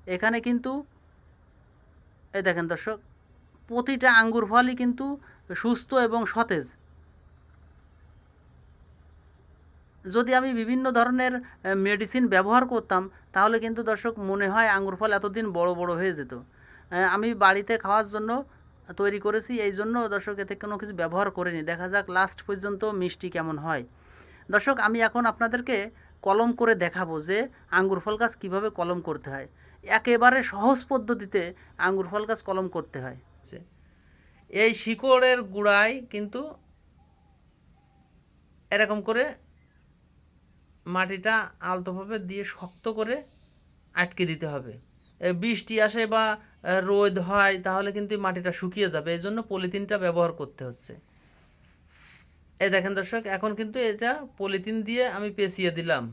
এখানে কিন্তু এই দেখেন দর্শক, প্রতিটা আঙ্গুর ফলই কিন্তু সুস্থ এবং সতেজ। যদি আমি বিভিন্ন ধরনের মেডিসিন ব্যবহার করতাম, তাহলে কিন্তু দর্শক মনে হয় আঙ্গুর ফল এতদিন বড় বড় হয়ে যেত। আমি বাড়িতে খাওয়ার জন্য তৈরি করেছি, এই জন্য দর্শক এতে কোনো কিছু ব্যবহার করিনি। দেখা যাক লাস্ট পর্যন্ত মিষ্টি কেমন হয়। দর্শক, আমি এখন আপনাদেরকে কলম করে দেখাবো যে আঙ্গুর ফল গাছ কীভাবে কলম করতে হয়। একেবারে সহজ পদ্ধতিতে আঙ্গুর ফল গাছ কলম করতে হয়। এই শিকড়ের গুঁড়ায় কিন্তু এরকম করে মাটিটা আলতোভাবে দিয়ে শক্ত করে আটকে দিতে হবে। বৃষ্টি আসে বা রোদ হয় তাহলে কিন্তু মাটিটা শুকিয়ে যাবে, এই জন্য পলিথিনটা ব্যবহার করতে হচ্ছে। এই দেখেন দর্শক, এখন কিন্তু এটা পলিথিন দিয়ে আমি পেঁচিয়ে দিলাম।